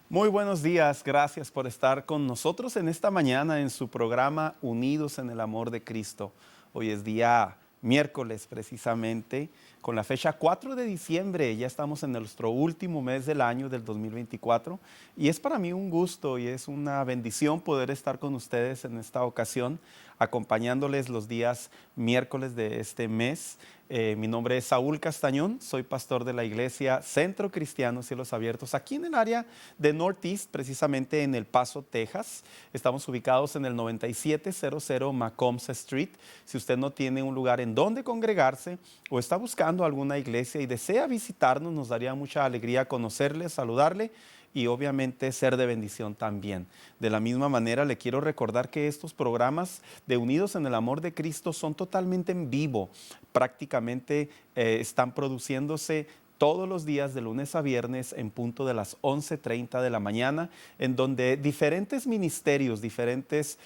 Muy buenos días, gracias por estar con nosotros en esta mañana en su programa Unidos en el Amor de Cristo. Hoy es día miércoles precisamente, con la fecha 4 de diciembre, ya estamos en nuestro último mes del año del 2024 y es para mí un gusto y es una bendición poder estar con ustedes en esta ocasión, acompañándoles los días miércoles de este mes. Mi nombre es Saúl Castañón, soy pastor de la iglesia Centro Cristiano Cielos Abiertos, aquí en el área de Northeast, precisamente en El Paso, Texas. Estamos ubicados en el 9700 Macomb Street. Si usted no tiene un lugar en donde congregarse o está buscando alguna iglesia y desea visitarnos, nos daría mucha alegría conocerle, saludarle y obviamente ser de bendición también. De la misma manera, le quiero recordar que estos programas de Unidos en el Amor de Cristo son totalmente en vivo. Prácticamente están produciéndose todos los días de lunes a viernes en punto de las 11:30 de la mañana, en donde diferentes ministerios, diferentes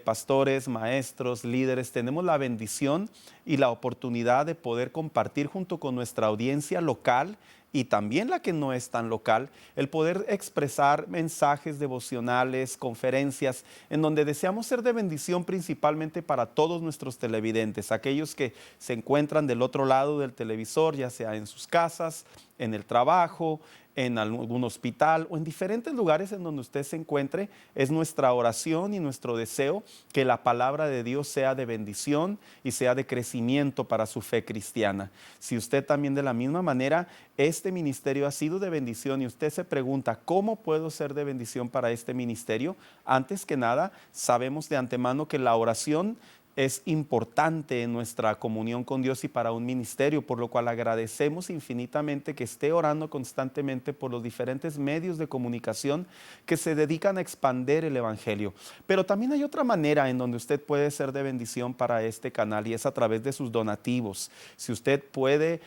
pastores, maestros, líderes, tenemos la bendición y la oportunidad de poder compartir junto con nuestra audiencia local y también la que no es tan local, el poder expresar mensajes devocionales, conferencias, en donde deseamos ser de bendición principalmente para todos nuestros televidentes, aquellos que se encuentran del otro lado del televisor, ya sea en sus casas, en el trabajo, en algún hospital o en diferentes lugares en donde usted se encuentre. Es nuestra oración y nuestro deseo que la palabra de Dios sea de bendición y sea de crecimiento para su fe cristiana. Si usted también de la misma manera, este ministerio ha sido de bendición y usted se pregunta, ¿cómo puedo ser de bendición para este ministerio? Antes que nada, sabemos de antemano que la oración es importante en nuestra comunión con Dios y para un ministerio, por lo cual agradecemos infinitamente que esté orando constantemente por los diferentes medios de comunicación que se dedican a expandir el Evangelio. Pero también hay otra manera en donde usted puede ser de bendición para este canal y es a través de sus donativos. Si usted puede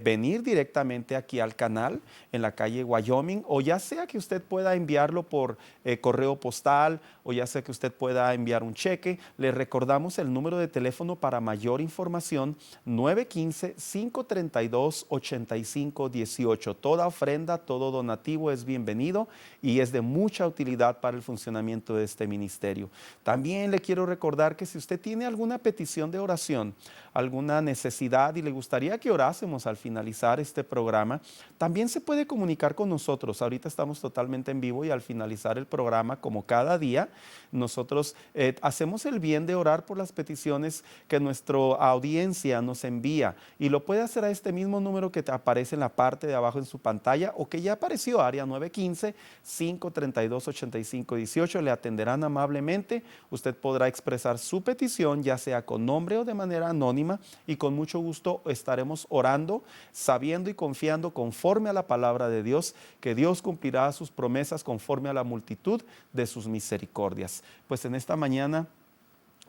venir directamente aquí al canal en la calle Wyoming, o ya sea que usted pueda enviarlo por correo postal, o ya sea que usted pueda enviar un cheque, le recordamos el número de teléfono para mayor información: 915-532-8518. Toda ofrenda, todo donativo es bienvenido y es de mucha utilidad para el funcionamiento de este ministerio. También le quiero recordar que si usted tiene alguna petición de oración, alguna necesidad y le gustaría que orásemos al finalizar este programa, también se puede comunicar con nosotros. Ahorita estamos totalmente en vivo y al finalizar el programa, como cada día, nosotros hacemos el bien de orar por las peticiones que nuestra audiencia nos envía, y lo puede hacer a este mismo número que te aparece en la parte de abajo en su pantalla o que ya apareció, área 915-532-8518. Le atenderán amablemente. Usted podrá expresar su petición ya sea con nombre o de manera anónima y con mucho gusto estaremos orando, sabiendo y confiando conforme a la palabra de Dios, que Dios cumplirá sus promesas conforme a la multitud de sus misericordias. Pues en esta mañana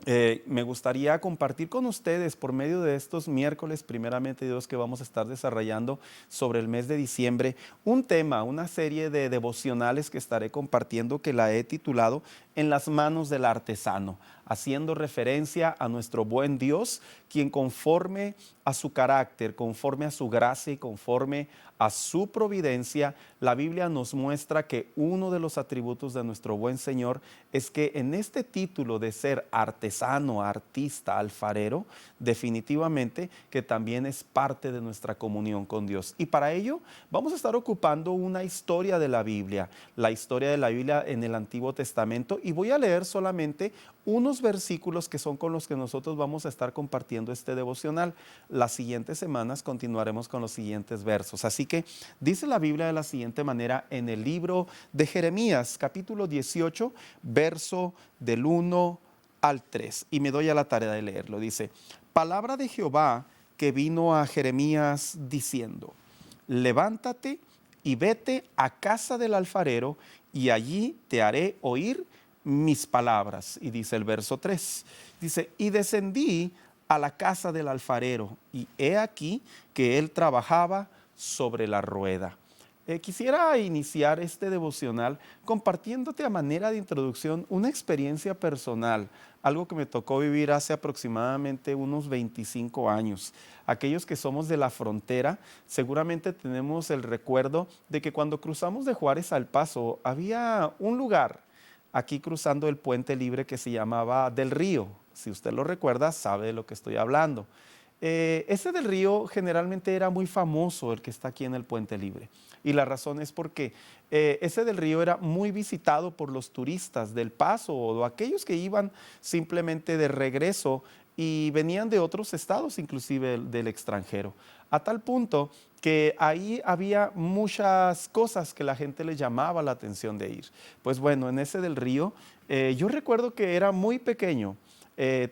me gustaría compartir con ustedes por medio de estos miércoles, primeramente Dios, que vamos a estar desarrollando sobre el mes de diciembre, un tema, una serie de devocionales que estaré compartiendo, que la he titulado En las manos del artesano, haciendo referencia a nuestro buen Dios, quien conforme a su carácter, conforme a su gracia y conforme a su providencia, la Biblia nos muestra que uno de los atributos de nuestro buen Señor es que en este título de ser artesano, artista, alfarero, definitivamente que también es parte de nuestra comunión con Dios. Y para ello vamos a estar ocupando una historia de la Biblia en el Antiguo Testamento, y voy a leer solamente unos versículos que son con los que nosotros vamos a estar compartiendo este devocional. Las siguientes semanas continuaremos con los siguientes versos. Así que dice la Biblia de la siguiente manera en el libro de Jeremías, capítulo 18, verso del 1 al 3. Y me doy a la tarea de leerlo. Dice: palabra de Jehová que vino a Jeremías diciendo: levántate y vete a casa del alfarero, y allí te haré oír mis palabras. Y dice el verso 3, dice: y descendí a la casa del alfarero, y he aquí que él trabajaba sobre la rueda. Quisiera iniciar este devocional compartiéndote a manera de introducción una experiencia personal, algo que me tocó vivir hace aproximadamente unos 25 años. Aquellos que somos de la frontera seguramente tenemos el recuerdo de que cuando cruzamos de Juárez a El Paso había un lugar aquí cruzando el puente libre que se llamaba Del Río. Si usted lo recuerda, sabe de lo que estoy hablando. Ese del Río generalmente era muy famoso, el que está aquí en el Puente Libre. Y la razón es porque ese del Río era muy visitado por los turistas del Paso o aquellos que iban simplemente de regreso y venían de otros estados, inclusive del extranjero. A tal punto que ahí había muchas cosas que la gente le llamaba la atención de ir. Pues bueno, en ese del Río, yo recuerdo que era muy pequeño.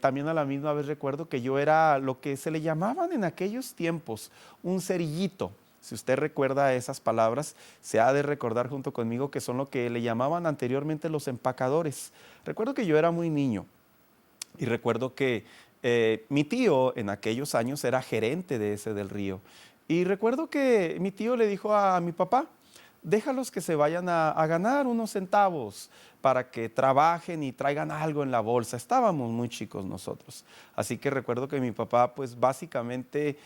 También a la misma vez recuerdo que yo era lo que se le llamaban en aquellos tiempos un cerillito. Si usted recuerda esas palabras, se ha de recordar junto conmigo que son lo que le llamaban anteriormente los empacadores. Recuerdo que yo era muy niño y recuerdo que mi tío en aquellos años era gerente de ese del Río. Y recuerdo que mi tío le dijo a mi papá: déjalos que se vayan a ganar unos centavos para que trabajen y traigan algo en la bolsa. Estábamos muy chicos nosotros. Así que recuerdo que mi papá pues básicamente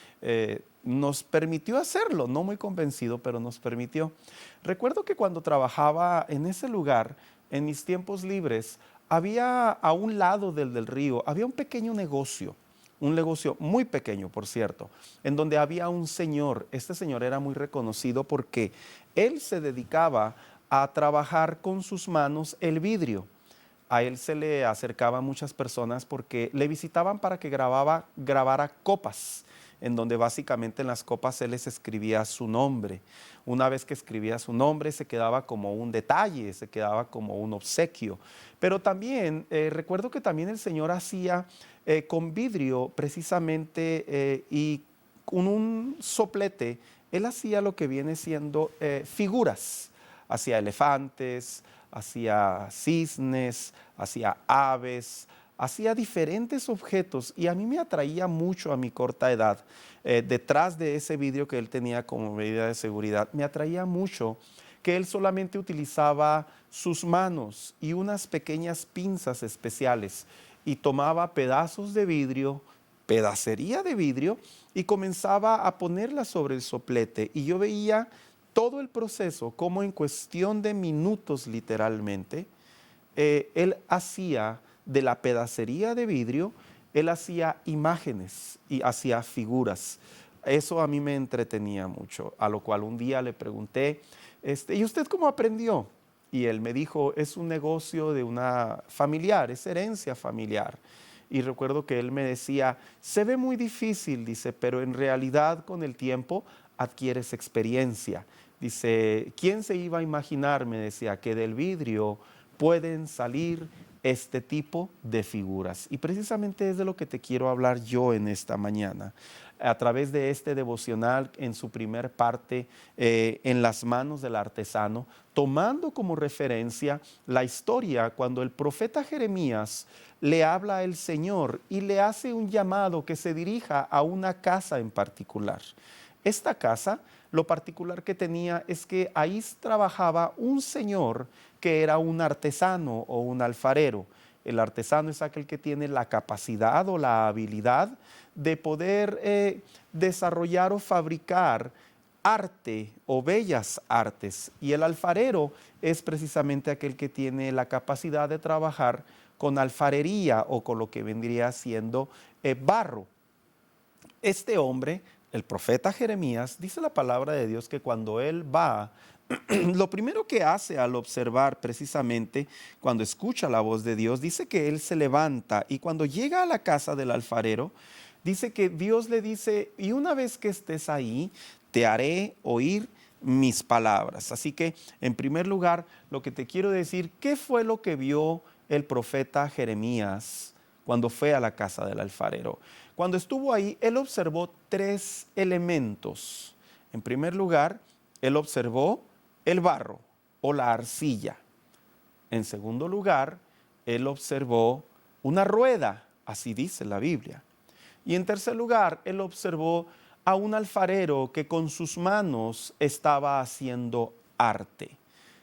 nos permitió hacerlo, no muy convencido, pero nos permitió. Recuerdo que cuando trabajaba en ese lugar, en mis tiempos libres, había a un lado del río, había un negocio muy pequeño, por cierto, en donde había un señor. Este señor era muy reconocido porque él se dedicaba a trabajar con sus manos el vidrio. A él se le acercaban muchas personas porque le visitaban para que grabara copas, en donde básicamente en las copas él les escribía su nombre. Una vez que escribía su nombre se quedaba como un detalle, se quedaba como un obsequio. Pero también recuerdo que también el Señor hacía con vidrio precisamente y con un soplete, él hacía lo que viene siendo figuras. Hacía elefantes, hacía cisnes, hacía aves, hacía diferentes objetos y a mí me atraía mucho a mi corta edad. Detrás de ese vidrio que él tenía como medida de seguridad, me atraía mucho que él solamente utilizaba sus manos y unas pequeñas pinzas especiales y tomaba pedazos de vidrio, pedacería de vidrio y comenzaba a ponerla sobre el soplete y yo veía todo el proceso como en cuestión de minutos literalmente, él hacía de la pedacería de vidrio, él hacía imágenes y hacía figuras. Eso a mí me entretenía mucho, a lo cual un día le pregunté, ¿y usted cómo aprendió? Y él me dijo, es un negocio de una familiar, es herencia familiar. Y recuerdo que él me decía, se ve muy difícil, dice, pero en realidad con el tiempo adquieres experiencia. Dice, ¿quién se iba a imaginar, me decía, que del vidrio pueden salir este tipo de figuras? Y precisamente es de lo que te quiero hablar yo en esta mañana. A través de este devocional, en su primer parte, en las manos del artesano, tomando como referencia la historia cuando el profeta Jeremías le habla al Señor y le hace un llamado que se dirija a una casa en particular. Esta casa, lo particular que tenía es que ahí trabajaba un señor que era un artesano o un alfarero. El artesano es aquel que tiene la capacidad o la habilidad de poder desarrollar o fabricar arte o bellas artes. Y el alfarero es precisamente aquel que tiene la capacidad de trabajar con alfarería o con lo que vendría siendo barro. Este hombre, el profeta Jeremías, dice la palabra de Dios que cuando él va, lo primero que hace al observar precisamente, cuando escucha la voz de Dios, dice que él se levanta y cuando llega a la casa del alfarero, dice que Dios le dice, y una vez que estés ahí, te haré oír mis palabras. Así que, en primer lugar, lo que te quiero decir, ¿qué fue lo que vio el profeta Jeremías cuando fue a la casa del alfarero? Cuando estuvo ahí, él observó tres elementos. En primer lugar, él observó el barro o la arcilla. En segundo lugar, él observó una rueda, así dice la Biblia. Y en tercer lugar, él observó a un alfarero que con sus manos estaba haciendo arte.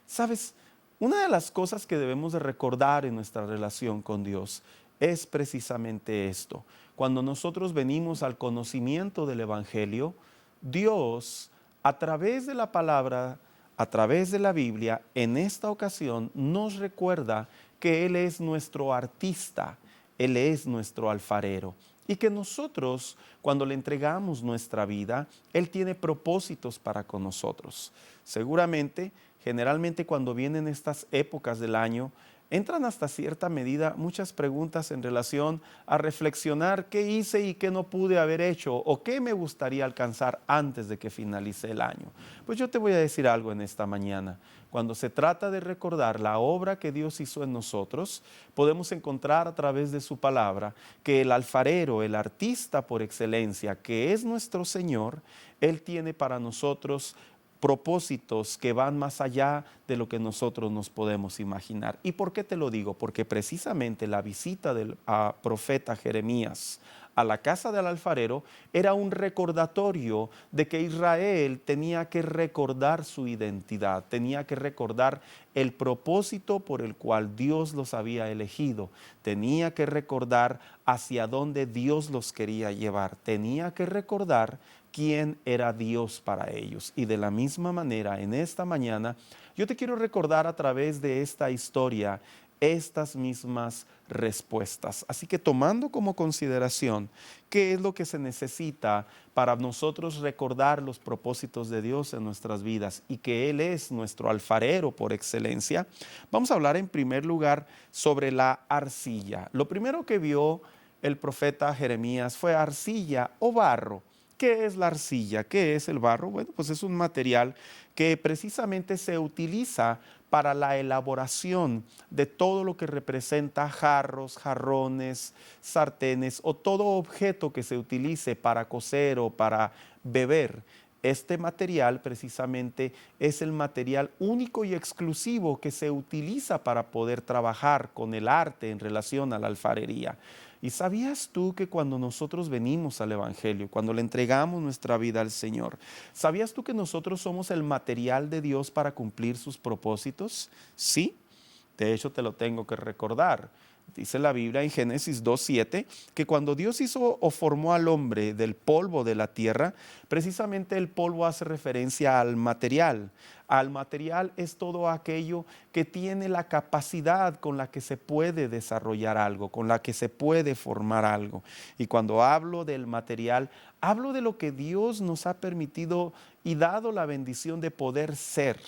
¿Sabes? Una de las cosas que debemos de recordar en nuestra relación con Dios es precisamente esto. Cuando nosotros venimos al conocimiento del Evangelio, Dios, a través de la palabra, a través de la Biblia, en esta ocasión nos recuerda que Él es nuestro artista, Él es nuestro alfarero. Y que nosotros, cuando le entregamos nuestra vida, Él tiene propósitos para con nosotros. Seguramente, generalmente cuando vienen estas épocas del año, entran hasta cierta medida muchas preguntas en relación a reflexionar qué hice y qué no pude haber hecho o qué me gustaría alcanzar antes de que finalice el año. Pues yo te voy a decir algo en esta mañana. Cuando se trata de recordar la obra que Dios hizo en nosotros, podemos encontrar a través de su palabra que el alfarero, el artista por excelencia, que es nuestro Señor, Él tiene para nosotros propósitos que van más allá de lo que nosotros nos podemos imaginar. ¿Y por qué te lo digo? Porque precisamente la visita del profeta Jeremías a la casa del alfarero era un recordatorio de que Israel tenía que recordar su identidad, tenía que recordar el propósito por el cual Dios los había elegido, tenía que recordar hacia dónde Dios los quería llevar, tenía que recordar quién era Dios para ellos. Y de la misma manera, en esta mañana, yo te quiero recordar a través de esta historia estas mismas respuestas. Así que tomando como consideración qué es lo que se necesita para nosotros recordar los propósitos de Dios en nuestras vidas y que Él es nuestro alfarero por excelencia, vamos a hablar en primer lugar sobre la arcilla. Lo primero que vio el profeta Jeremías fue arcilla o barro. ¿Qué es la arcilla? ¿Qué es el barro? Bueno, pues es un material que precisamente se utiliza para la elaboración de todo lo que representa jarros, jarrones, sartenes o todo objeto que se utilice para cocer o para beber. Este material precisamente es el material único y exclusivo que se utiliza para poder trabajar con el arte en relación a la alfarería. ¿Y sabías tú que cuando nosotros venimos al Evangelio, cuando le entregamos nuestra vida al Señor, sabías tú que nosotros somos el material de Dios para cumplir sus propósitos? Sí, de hecho te lo tengo que recordar. Dice la Biblia en Génesis 2:7 que cuando Dios hizo o formó al hombre del polvo de la tierra, precisamente el polvo hace referencia al material. Al material es todo aquello que tiene la capacidad con la que se puede desarrollar algo, con la que se puede formar algo. Y cuando hablo del material, hablo de lo que Dios nos ha permitido y dado la bendición de poder ser.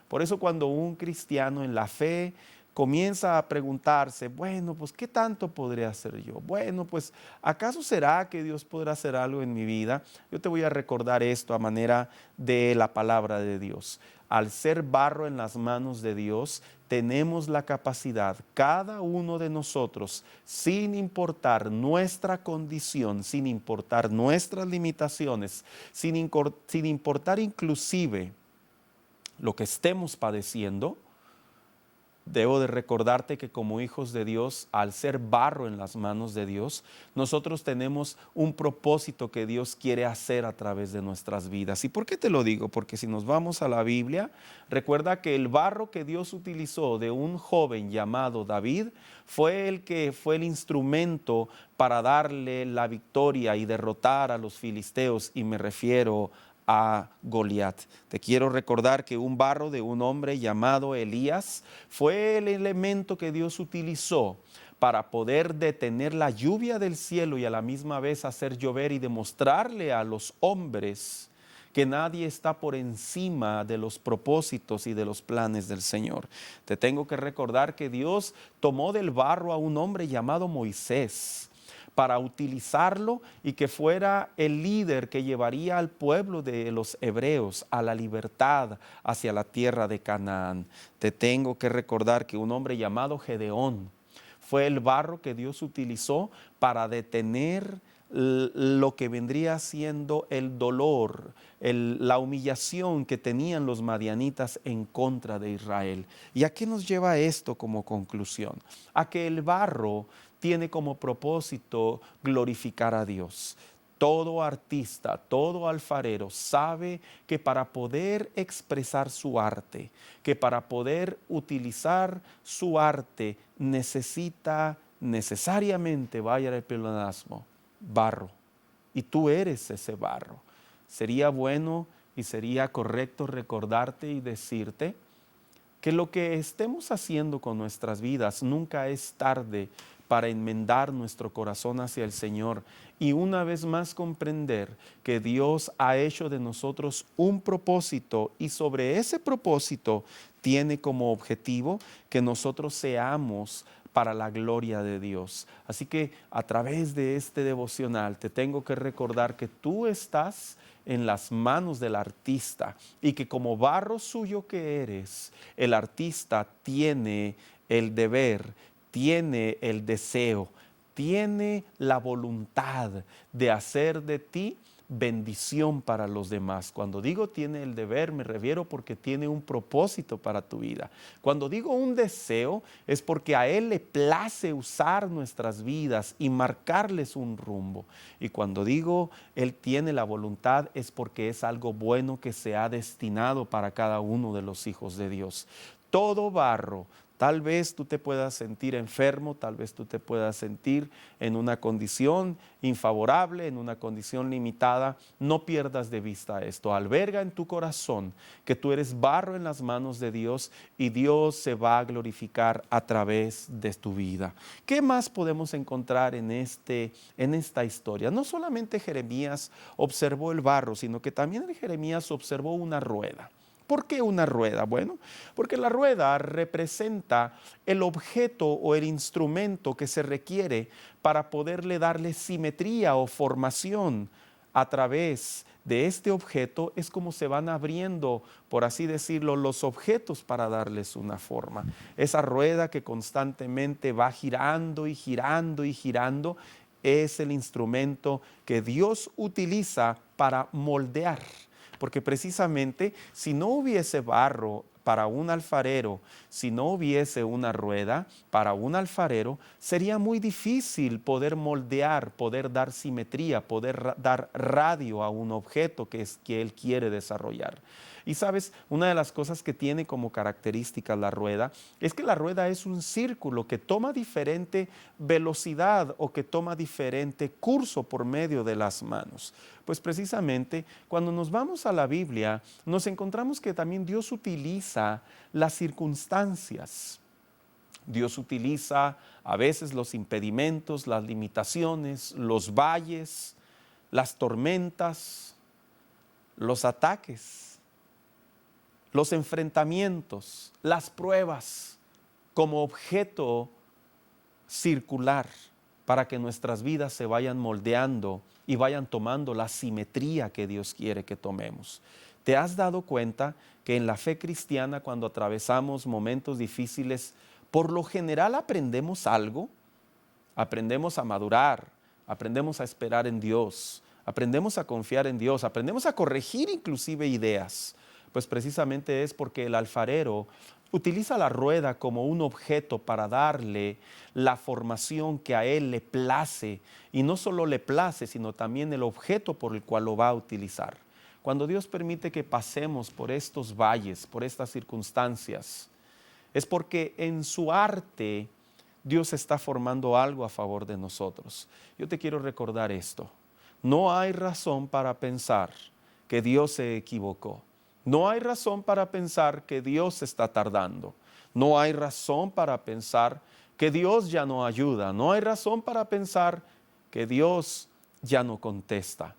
Por eso cuando un cristiano en la fe comienza a preguntarse, bueno, pues ¿qué tanto podré hacer yo? Bueno, pues ¿acaso será que Dios podrá hacer algo en mi vida? Yo te voy a recordar esto a manera de la palabra de Dios. Al ser barro en las manos de Dios, tenemos la capacidad, cada uno de nosotros, sin importar nuestra condición, sin importar nuestras limitaciones, sin importar inclusive lo que estemos padeciendo. Debo de recordarte que como hijos de Dios, al ser barro en las manos de Dios, nosotros tenemos un propósito que Dios quiere hacer a través de nuestras vidas. ¿Y por qué te lo digo? Porque si nos vamos a la Biblia, recuerda que el barro que Dios utilizó de un joven llamado David fue el instrumento para darle la victoria y derrotar a los filisteos, y me refiero a Goliat. Te quiero recordar que un barro de un hombre llamado Elías fue el elemento que Dios utilizó para poder detener la lluvia del cielo y a la misma vez hacer llover y demostrarle a los hombres que nadie está por encima de los propósitos y de los planes del Señor. Te tengo que recordar que Dios tomó del barro a un hombre llamado Moisés para utilizarlo y que fuera el líder que llevaría al pueblo de los hebreos a la libertad hacia la tierra de Canaán. Te tengo que recordar que un hombre llamado Gedeón fue el barro que Dios utilizó para detener lo que vendría siendo el dolor, la humillación que tenían los madianitas en contra de Israel. ¿Y a qué nos lleva esto como conclusión? A que el barro tiene como propósito glorificar a Dios. Todo artista, todo alfarero sabe que para poder expresar su arte, que para poder utilizar su arte necesita necesariamente, vaya el pleonasmo, barro. Y tú eres ese barro. Sería bueno y sería correcto recordarte y decirte que lo que estemos haciendo con nuestras vidas nunca es tarde para enmendar nuestro corazón hacia el Señor y una vez más comprender que Dios ha hecho de nosotros un propósito y sobre ese propósito tiene como objetivo que nosotros seamos para la gloria de Dios. Así que a través de este devocional te tengo que recordar que tú estás en las manos del artista y que como barro suyo que eres, el artista tiene el deber, tiene el deseo, tiene la voluntad de hacer de ti bendición para los demás. Cuando digo tiene el deber, me refiero porque tiene un propósito para tu vida. Cuando digo un deseo, es porque a Él le place usar nuestras vidas y marcarles un rumbo. Y cuando digo Él tiene la voluntad, es porque es algo bueno que se ha destinado para cada uno de los hijos de Dios. Todo barro, tal vez tú te puedas sentir enfermo, tal vez tú te puedas sentir en una condición infavorable, en una condición limitada. No pierdas de vista esto. Alberga en tu corazón que tú eres barro en las manos de Dios y Dios se va a glorificar a través de tu vida. ¿Qué más podemos encontrar en esta historia? No solamente Jeremías observó el barro, sino que también Jeremías observó una rueda. ¿Por qué una rueda? Bueno, porque la rueda representa el objeto o el instrumento que se requiere para poderle darle simetría o formación. A través de este objeto es como se van abriendo, por así decirlo, los objetos para darles una forma. Esa rueda que constantemente va girando y girando y girando es el instrumento que Dios utiliza para moldear. Porque precisamente si no hubiese barro para un alfarero, si no hubiese una rueda para un alfarero, sería muy difícil poder moldear, poder dar simetría, poder dar radio a un objeto que él quiere desarrollar. Y sabes, una de las cosas que tiene como característica la rueda es que la rueda es un círculo que toma diferente velocidad o que toma diferente curso por medio de las manos. Pues precisamente cuando nos vamos a la Biblia, nos encontramos que también Dios utiliza las circunstancias. Dios utiliza a veces los impedimentos, las limitaciones, los valles, las tormentas, los ataques, los enfrentamientos, las pruebas como objeto circular para que nuestras vidas se vayan moldeando y vayan tomando la simetría que Dios quiere que tomemos. ¿Te has dado cuenta que en la fe cristiana, cuando atravesamos momentos difíciles, por lo general aprendemos algo? Aprendemos a madurar, aprendemos a esperar en Dios, aprendemos a confiar en Dios, aprendemos a corregir inclusive ideas. Pues precisamente es porque el alfarero utiliza la rueda como un objeto para darle la formación que a él le place, y no solo le place, sino también el objeto por el cual lo va a utilizar. Cuando Dios permite que pasemos por estos valles, por estas circunstancias, es porque en su arte Dios está formando algo a favor de nosotros. Yo te quiero recordar esto. No hay razón para pensar que Dios se equivocó. No hay razón para pensar que Dios está tardando. No hay razón para pensar que Dios ya no ayuda. No hay razón para pensar que Dios ya no contesta.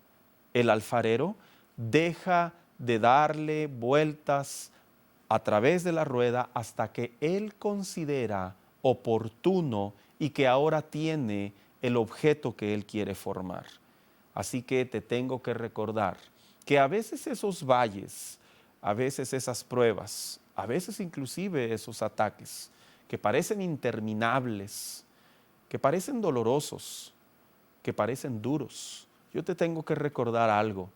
El alfarero deja de darle vueltas a través de la rueda hasta que Él considera oportuno y que ahora tiene el objeto que Él quiere formar. Así que te tengo que recordar que a veces esos valles, a veces esas pruebas, a veces inclusive esos ataques que parecen interminables, que parecen dolorosos, que parecen duros, yo te tengo que recordar algo.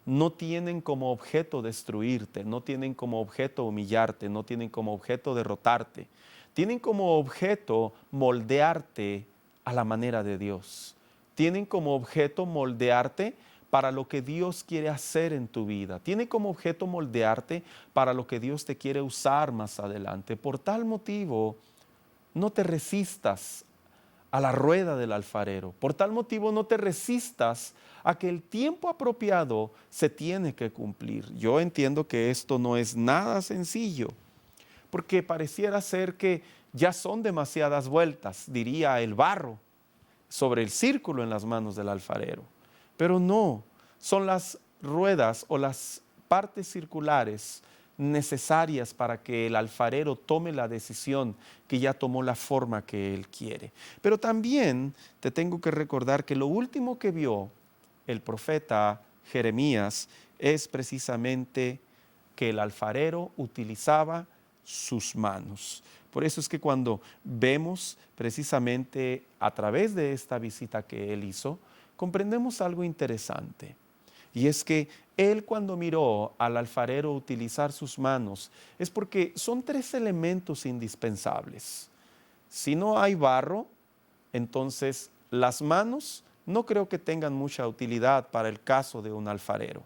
No tienen como objeto destruirte, no tienen como objeto humillarte, no tienen como objeto derrotarte. Tienen como objeto moldearte a la manera de Dios. tienen como objeto moldearte para lo que Dios quiere hacer en tu vida. Tiene como objeto moldearte para lo que Dios te quiere usar más adelante. Por tal motivo, no te resistas a la rueda del alfarero. Por tal motivo, no te resistas a que el tiempo apropiado se tiene que cumplir. Yo entiendo que esto no es nada sencillo, porque pareciera ser que ya son demasiadas vueltas, diría el barro, sobre el círculo en las manos del alfarero. Pero no, son las ruedas o las partes circulares necesarias para que el alfarero tome la decisión que ya tomó la forma que él quiere. Pero también te tengo que recordar que lo último que vio el profeta Jeremías es precisamente que el alfarero utilizaba sus manos. Por eso es que cuando vemos precisamente a través de esta visita que él hizo, comprendemos algo interesante. Y es que él, cuando miró al alfarero utilizar sus manos, es porque son tres elementos indispensables. Si no hay barro, entonces las manos no creo que tengan mucha utilidad para el caso de un alfarero.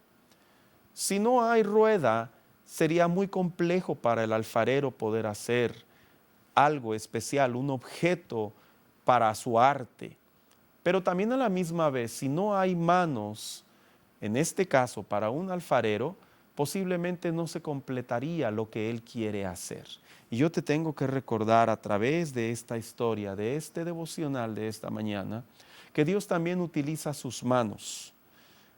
Si no hay rueda, sería muy complejo para el alfarero poder hacer algo especial, un objeto para su arte. Pero también a la misma vez, si no hay manos, en este caso para un alfarero, posiblemente no se completaría lo que él quiere hacer. Y yo te tengo que recordar a través de esta historia, de este devocional de esta mañana, que Dios también utiliza sus manos.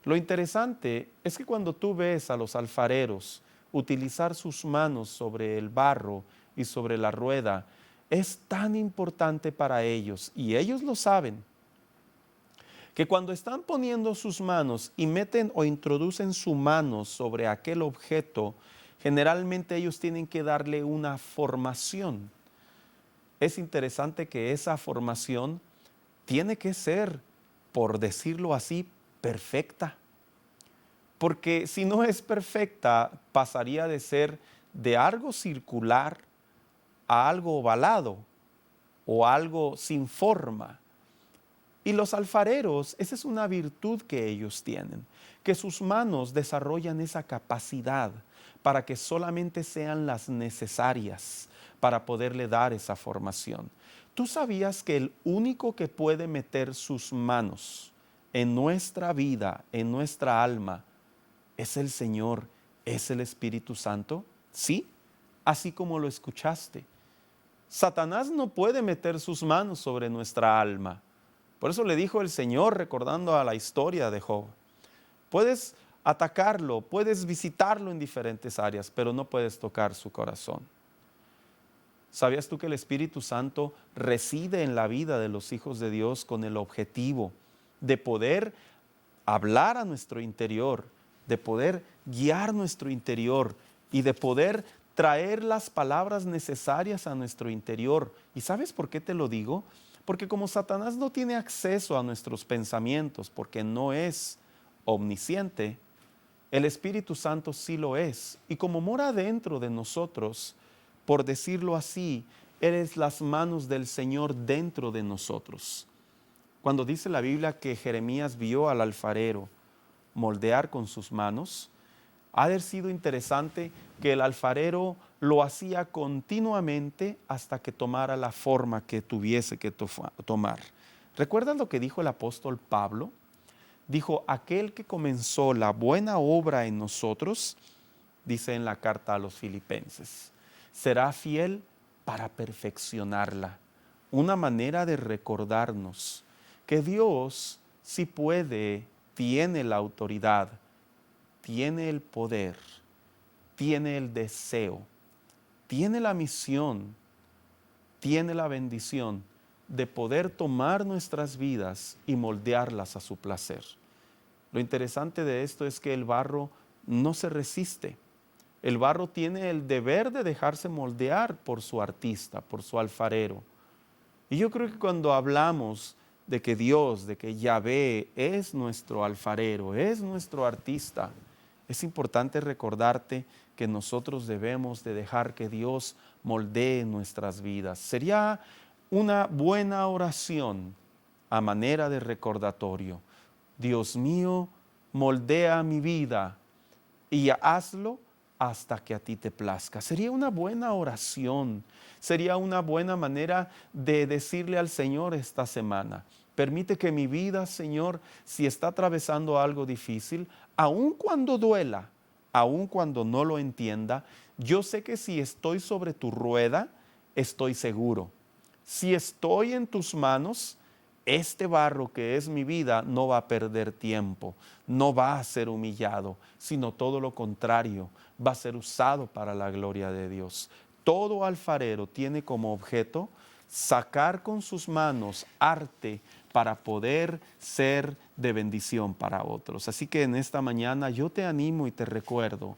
Lo interesante es que cuando tú ves a los alfareros utilizar sus manos sobre el barro y sobre la rueda, es tan importante para ellos, y ellos lo saben, que cuando están poniendo sus manos y meten o introducen su mano sobre aquel objeto, generalmente ellos tienen que darle una formación. Es interesante que esa formación tiene que ser, por decirlo así, perfecta. Porque si no es perfecta, pasaría de ser de algo circular a algo ovalado o algo sin forma. Y los alfareros, esa es una virtud que ellos tienen, que sus manos desarrollan esa capacidad para que solamente sean las necesarias para poderle dar esa formación. ¿Tú sabías que el único que puede meter sus manos en nuestra vida, en nuestra alma, es el Señor, es el Espíritu Santo? Sí, así como lo escuchaste. Satanás no puede meter sus manos sobre nuestra alma. Por eso le dijo el Señor, recordando a la historia de Job: puedes atacarlo, puedes visitarlo en diferentes áreas, pero no puedes tocar su corazón. ¿Sabías tú que el Espíritu Santo reside en la vida de los hijos de Dios con el objetivo de poder hablar a nuestro interior, de poder guiar nuestro interior y de poder traer las palabras necesarias a nuestro interior? ¿Y sabes por qué te lo digo? Porque como Satanás no tiene acceso a nuestros pensamientos, porque no es omnisciente, el Espíritu Santo sí lo es. Y como mora dentro de nosotros, por decirlo así, eres las manos del Señor dentro de nosotros. Cuando dice la Biblia que Jeremías vio al alfarero moldear con sus manos, ha de sido interesante que el alfarero lo hacía continuamente hasta que tomara la forma que tuviese que tomar. ¿Recuerdas lo que dijo el apóstol Pablo? Dijo: aquel que comenzó la buena obra en nosotros, dice en la carta a los Filipenses, será fiel para perfeccionarla. Una manera de recordarnos que Dios sí puede, tiene la autoridad, tiene el poder, tiene el deseo, tiene la misión, tiene la bendición de poder tomar nuestras vidas y moldearlas a su placer. Lo interesante de esto es que el barro no se resiste. El barro tiene el deber de dejarse moldear por su artista, por su alfarero. Y yo creo que cuando hablamos de que Dios, de que Yahvé es nuestro alfarero, es nuestro artista, es importante recordarte que nosotros debemos de dejar que Dios moldee nuestras vidas. Sería una buena oración a manera de recordatorio. Dios mío, moldea mi vida y hazlo hasta que a ti te plazca. Sería una buena oración, sería una buena manera de decirle al Señor esta semana: permite que mi vida, Señor, si está atravesando algo difícil, aun cuando duela, aun cuando no lo entienda, yo sé que si estoy sobre tu rueda, estoy seguro. Si estoy en tus manos, este barro que es mi vida no va a perder tiempo, no va a ser humillado, sino todo lo contrario, va a ser usado para la gloria de Dios. Todo alfarero tiene como objeto sacar con sus manos arte para poder ser de bendición para otros. Así que en esta mañana yo te animo y te recuerdo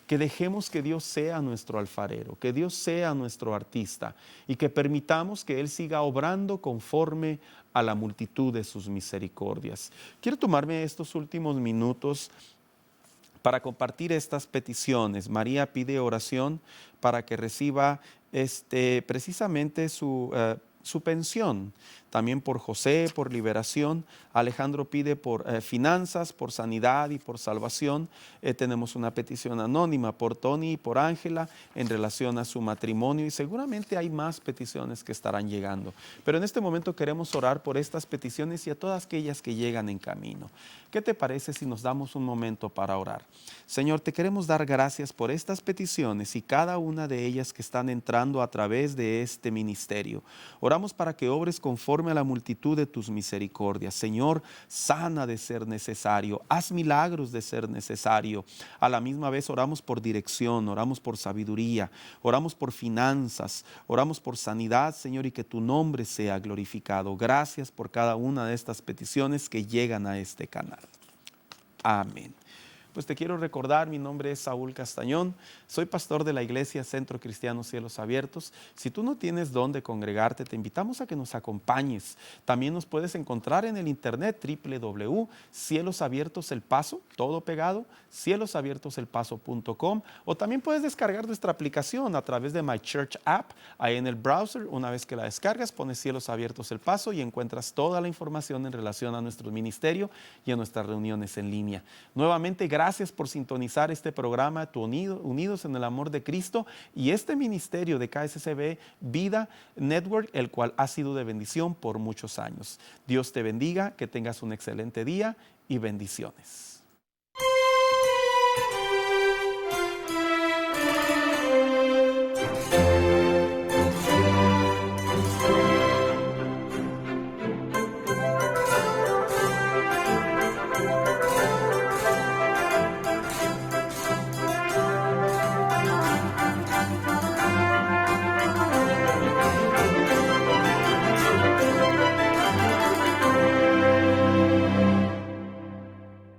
que dejemos que Dios sea nuestro alfarero, que Dios sea nuestro artista y que permitamos que Él siga obrando conforme a la multitud de sus misericordias. Quiero tomarme estos últimos minutos para compartir estas peticiones. María pide oración para que reciba precisamente su pensión. También por José, por liberación. Alejandro pide por finanzas, por sanidad y por salvación. Tenemos una petición anónima por Tony y por Ángela en relación a su matrimonio, y seguramente hay más peticiones que estarán llegando. Pero en este momento queremos orar por estas peticiones y a todas aquellas que llegan en camino. ¿Qué te parece si nos damos un momento para orar? Señor, te queremos dar gracias por estas peticiones y cada una de ellas que están entrando a través de este ministerio. Oramos para que obres conforme a la multitud de tus misericordias. Señor, sana de ser necesario, haz milagros de ser necesario. A la misma vez oramos por dirección, oramos por sabiduría, oramos por finanzas, oramos por sanidad, Señor, y que tu nombre sea glorificado. Gracias por cada una de estas peticiones que llegan a este canal. Amén. Pues te quiero recordar, mi nombre es Saúl Castañón, soy pastor de la Iglesia Centro Cristiano Cielos Abiertos. Si tú no tienes dónde congregarte, te invitamos a que nos acompañes. También nos puedes encontrar en el internet www.cielosabiertoselpaso, todo pegado, cielosabiertoselpaso.com, o también puedes descargar nuestra aplicación a través de My Church App, ahí en el browser. Una vez que la descargas, pones Cielos Abiertos El Paso y encuentras toda la información en relación a nuestro ministerio y a nuestras reuniones en línea. Nuevamente, gracias por sintonizar este programa, Unidos en el Amor de Cristo, y este ministerio de KSCB Vida Network, el cual ha sido de bendición por muchos años. Dios te bendiga, que tengas un excelente día y bendiciones.